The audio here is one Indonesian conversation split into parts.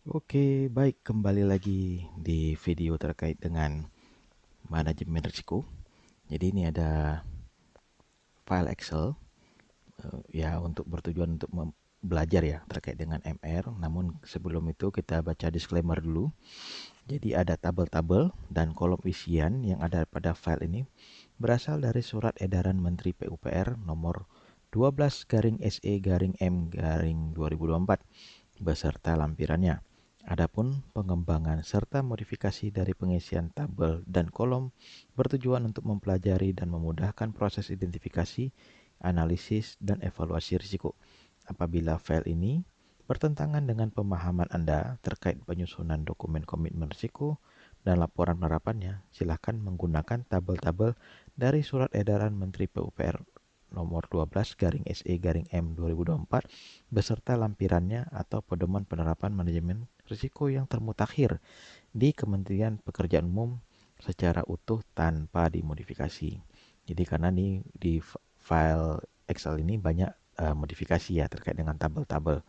Oke, baik, kembali lagi di video terkait dengan manajemen risiko. Jadi ini ada file Excel ya untuk bertujuan untuk belajar ya terkait dengan MR. Namun sebelum itu kita baca disclaimer dulu. Jadi ada tabel-tabel dan kolom isian yang ada pada file ini berasal dari surat edaran Menteri PUPR nomor 12/SE/M/2024 beserta lampirannya. Adapun pengembangan serta modifikasi dari pengisian tabel dan kolom bertujuan untuk mempelajari dan memudahkan proses identifikasi, analisis, dan evaluasi risiko. Apabila file ini bertentangan dengan pemahaman Anda terkait penyusunan dokumen komitmen risiko dan laporan penerapannya, silakan menggunakan tabel-tabel dari Surat Edaran Menteri PUPR nomor 12/SE/M 2024 beserta lampirannya atau pedoman penerapan manajemen risiko yang termutakhir di Kementerian Pekerjaan Umum secara utuh tanpa dimodifikasi. Jadi karena di file Excel ini banyak modifikasi ya terkait dengan tabel-tabel.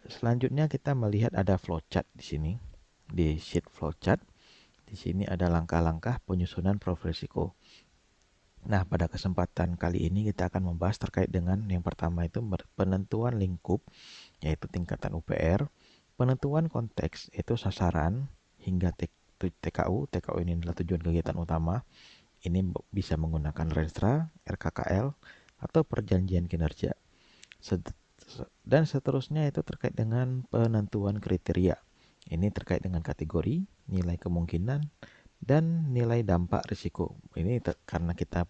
Selanjutnya kita melihat ada flowchart di sini. Di sheet flowchart, di sini ada langkah-langkah penyusunan profil risiko. Nah, pada kesempatan kali ini kita akan membahas terkait dengan yang pertama itu penentuan lingkup, yaitu tingkatan UPR, penentuan konteks, yaitu sasaran, hingga TKU. TKU ini adalah tujuan kegiatan utama. Ini bisa menggunakan Renstra, RKKL, atau perjanjian kinerja. Dan seterusnya itu terkait dengan penentuan kriteria. Ini terkait dengan kategori, nilai kemungkinan, dan nilai dampak risiko. Ini karena kita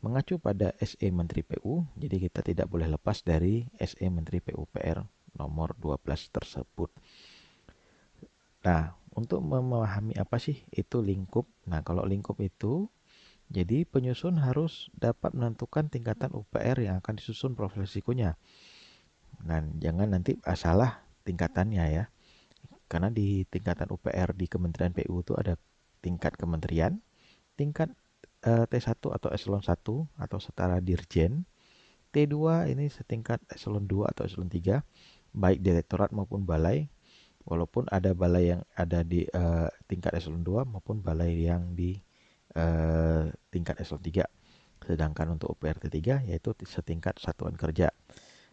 mengacu pada SE Menteri PU, jadi kita tidak boleh lepas dari SE Menteri PUPR nomor 12 tersebut. Nah, untuk memahami apa sih itu lingkup? Nah, kalau lingkup itu, jadi penyusun harus dapat menentukan tingkatan UPR yang akan disusun profil risikonya. Dan jangan nanti salah tingkatannya ya. Karena di tingkatan UPR di Kementerian PU itu ada tingkat kementerian, tingkat T1 atau eselon 1 atau setara dirjen, T2 ini setingkat eselon 2 atau eselon 3, baik direktorat maupun balai, walaupun ada balai yang ada di tingkat eselon 2 maupun balai yang di tingkat eselon 3. Sedangkan untuk UPR T3 yaitu setingkat satuan kerja.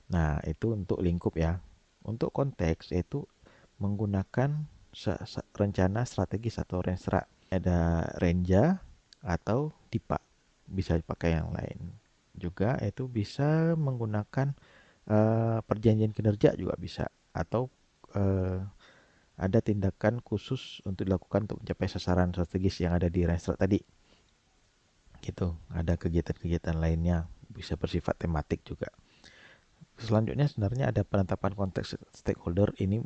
Nah, itu untuk lingkup ya. Untuk konteks yaitu menggunakan rencana strategis atau renstra. Ada renja atau DIPA. Bisa dipakai yang lain. Juga itu bisa menggunakan perjanjian kinerja juga bisa. Atau ada tindakan khusus untuk dilakukan untuk mencapai sasaran strategis yang ada di renstra tadi. Gitu. Ada kegiatan-kegiatan lainnya bisa bersifat tematik juga. Selanjutnya sebenarnya ada penetapan konteks stakeholder. Ini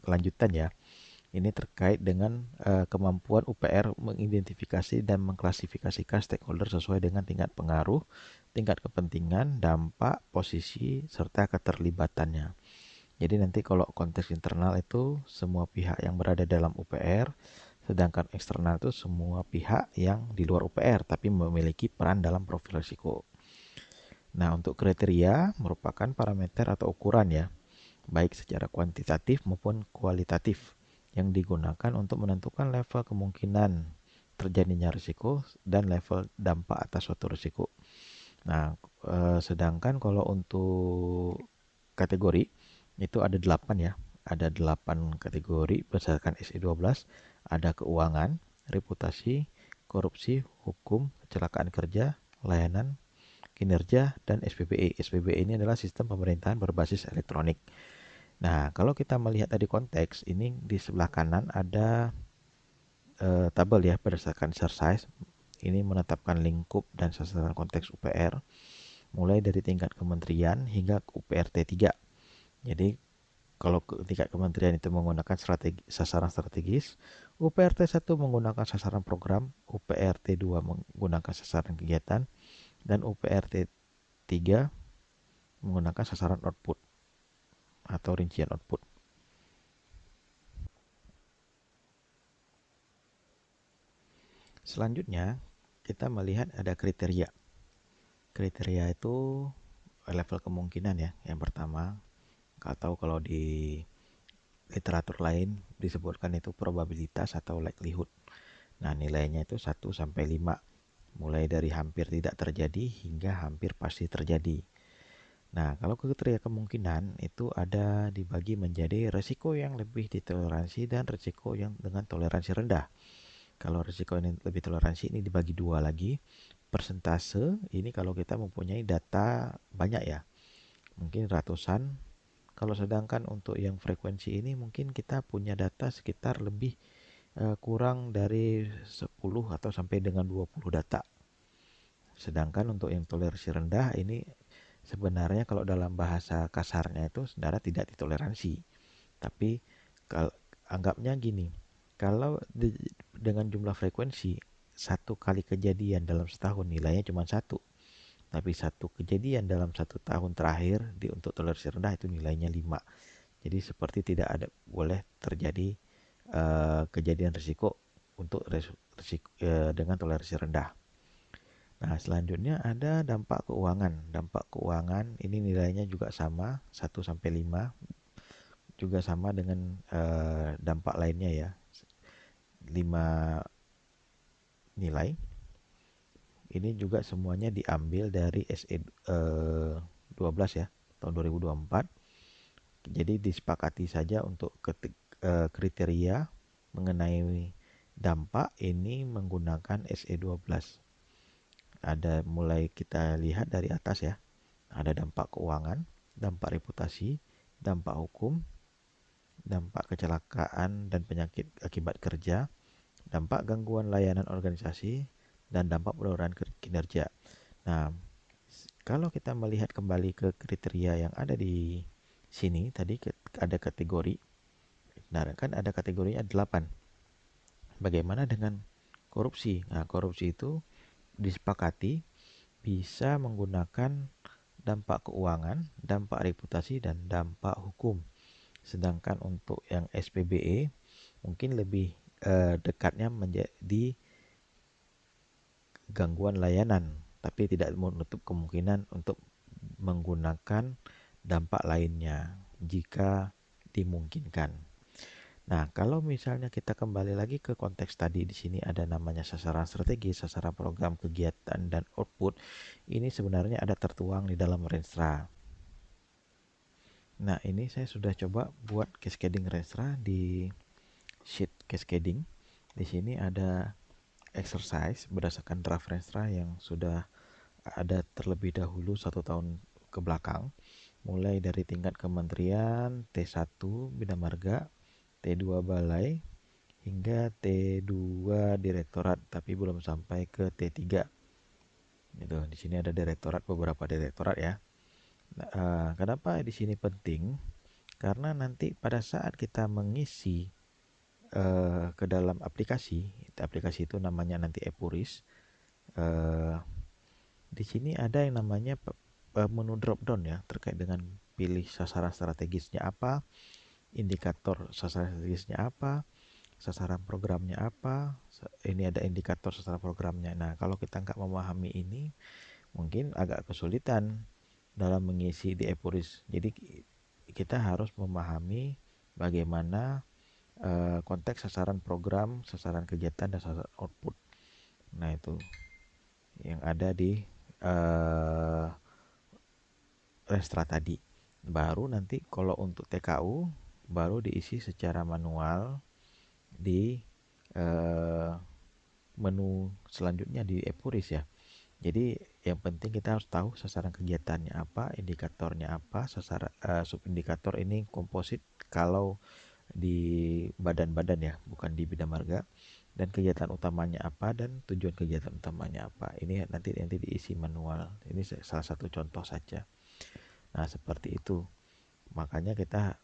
lanjutan ya. Ini terkait dengan kemampuan UPR mengidentifikasi dan mengklasifikasikan stakeholder sesuai dengan tingkat pengaruh, tingkat kepentingan, dampak, posisi, serta keterlibatannya. Jadi nanti kalau konteks internal itu semua pihak yang berada dalam UPR, sedangkan eksternal itu semua pihak yang di luar UPR tapi memiliki peran dalam profil risiko. Nah, untuk kriteria merupakan parameter atau ukuran ya, baik secara kuantitatif maupun kualitatif yang digunakan untuk menentukan level kemungkinan terjadinya risiko dan level dampak atas suatu risiko. Nah, sedangkan kalau untuk kategori itu ada 8 ya. Ada 8 kategori berdasarkan SE12. Ada keuangan, reputasi, korupsi, hukum, kecelakaan kerja, layanan, kinerja, dan SPBE. SPBE ini adalah sistem pemerintahan berbasis elektronik. Nah, kalau kita melihat tadi konteks, ini di sebelah kanan ada tabel ya berdasarkan exercise. Ini menetapkan lingkup dan sasaran konteks UPR mulai dari tingkat kementerian hingga UPR T3. Jadi kalau tingkat kementerian itu menggunakan sasaran strategis, UPR T1 menggunakan sasaran program, UPR T2 menggunakan sasaran kegiatan, dan UPR T3 menggunakan sasaran output atau rincian output. Selanjutnya, kita melihat ada kriteria. Kriteria itu level kemungkinan ya. Yang pertama, atau kalau di literatur lain disebutkan itu probabilitas atau likelihood. Nah, nilainya itu 1 sampai 5, mulai dari hampir tidak terjadi hingga hampir pasti terjadi. Nah, kalau kriteria kemungkinan itu ada dibagi menjadi resiko yang lebih ditoleransi dan resiko yang dengan toleransi rendah. Kalau resiko ini lebih toleransi ini dibagi dua lagi. Persentase ini kalau kita mempunyai data banyak ya, mungkin ratusan. Kalau sedangkan untuk yang frekuensi ini mungkin kita punya data sekitar lebih kurang dari 10 atau sampai dengan 20 data. Sedangkan untuk yang toleransi rendah ini sebenarnya kalau dalam bahasa kasarnya itu sebenarnya tidak ditoleransi. Tapi kalau anggapnya gini, kalau dengan jumlah frekuensi satu kali kejadian dalam setahun nilainya cuma satu, tapi satu kejadian dalam 1 tahun terakhir untuk toleransi rendah itu nilainya 5. Jadi seperti tidak ada boleh terjadi kejadian risiko untuk risiko, dengan toleransi rendah. Nah, selanjutnya ada dampak keuangan. Dampak keuangan ini nilainya juga sama, 1 sampai 5, juga sama dengan dampak lainnya ya. 5 nilai. Ini juga semuanya diambil dari SE 12 ya, tahun 2024. Jadi disepakati saja untuk kriteria mengenai dampak ini menggunakan SE 12. Ada mulai kita lihat dari atas ya. Ada dampak keuangan, dampak reputasi, dampak hukum, dampak kecelakaan dan penyakit akibat kerja, dampak gangguan layanan organisasi, dan dampak penurunan kinerja. Nah, kalau kita melihat kembali ke kriteria yang ada di sini, tadi ada kategori. Nah, kan ada kategorinya 8. Bagaimana dengan korupsi? Nah, korupsi itu disepakati bisa menggunakan dampak keuangan, dampak reputasi, dan dampak hukum. Sedangkan untuk yang SPBE mungkin lebih dekatnya menjadi gangguan layanan, tapi tidak menutup kemungkinan untuk menggunakan dampak lainnya jika dimungkinkan. Nah, kalau misalnya kita kembali lagi ke konteks tadi, di sini ada namanya sasaran strategi, sasaran program, kegiatan, dan output. Ini sebenarnya ada tertuang di dalam Renstra. Nah, ini saya sudah coba buat cascading Renstra di sheet cascading. Di sini ada exercise berdasarkan draft Renstra yang sudah ada terlebih dahulu 1 tahun ke belakang, mulai dari tingkat kementerian, T1 Bina Marga, T2 Balai, hingga T2 Direktorat, tapi belum sampai ke T3. Itu di sini ada direktorat, beberapa direktorat ya. Nah, kenapa di sini penting? Karena nanti pada saat kita mengisi ke dalam aplikasi itu namanya nanti Epuris. Di sini ada yang namanya menu drop down ya, terkait dengan pilih sasaran strategisnya apa, indikator sasaran strategisnya apa, sasaran programnya apa. Ini ada indikator sasaran programnya. Nah, kalau kita nggak memahami ini, mungkin agak kesulitan dalam mengisi di Epuris. Jadi kita harus memahami bagaimana konteks sasaran program, sasaran kegiatan, dan sasaran output. Nah, itu yang ada di Restra tadi. Baru nanti kalau untuk TKU baru diisi secara manual di menu selanjutnya di Epuris ya. Jadi yang penting kita harus tahu sasaran kegiatannya apa, indikatornya apa, sasaran subindikator ini komposit kalau di badan-badan ya, bukan di bidang marga, dan kegiatan utamanya apa dan tujuan kegiatan utamanya apa. Ini nanti diisi manual. Ini salah satu contoh saja. Nah, seperti itu. Makanya kita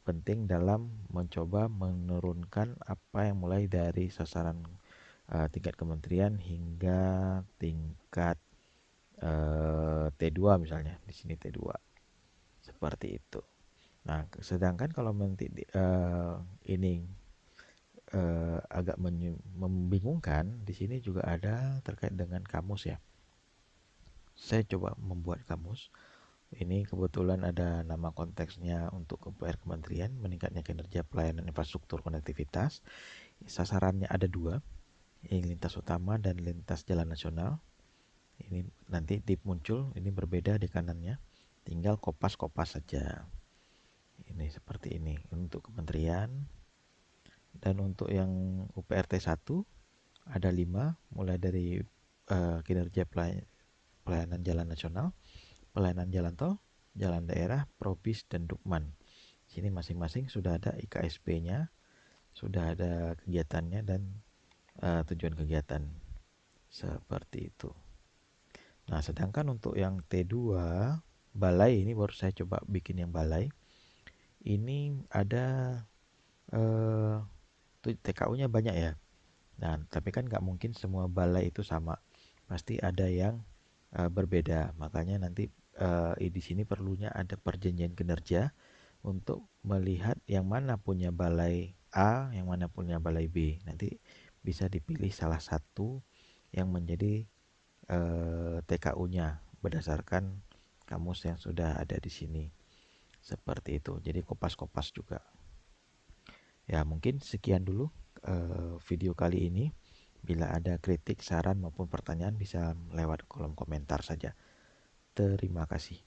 penting dalam mencoba menurunkan apa yang mulai dari sasaran tingkat kementerian hingga tingkat T2 misalnya. Di sini T2. Seperti itu. Nah, sedangkan kalau nanti ini agak membingungkan, di sini juga ada terkait dengan kamus ya. Saya coba membuat kamus Ini kebetulan ada nama konteksnya untuk UPR Kementerian, meningkatnya kinerja pelayanan infrastruktur konektivitas. Sasarannya ada dua, ini lintas utama dan lintas jalan nasional. Ini nanti muncul, ini berbeda di kanannya. Tinggal kopas-kopas saja. Ini seperti ini untuk kementerian. Dan untuk yang UPRT 1 ada 5, mulai dari kinerja pelayanan jalan nasional, pelayanan jalan tol, jalan daerah, Probis, dan Dukman. Sini masing-masing sudah ada IKSP-nya, sudah ada kegiatannya dan tujuan kegiatan. Seperti itu. Nah, sedangkan untuk yang T2, balai, ini baru saya coba bikin yang balai. Ini ada TKU-nya banyak ya. Nah, tapi kan nggak mungkin semua balai itu sama. Pasti ada yang berbeda. Makanya nanti di sini perlunya ada perjanjian kinerja untuk melihat yang mana punya balai A, yang mana punya balai B. Nanti bisa dipilih salah satu yang menjadi TKU-nya berdasarkan kamus yang sudah ada di sini. Seperti itu. Jadi kopas-kopas juga. Ya, mungkin sekian dulu video kali ini. Bila ada kritik, saran maupun pertanyaan bisa lewat kolom komentar saja. Terima kasih.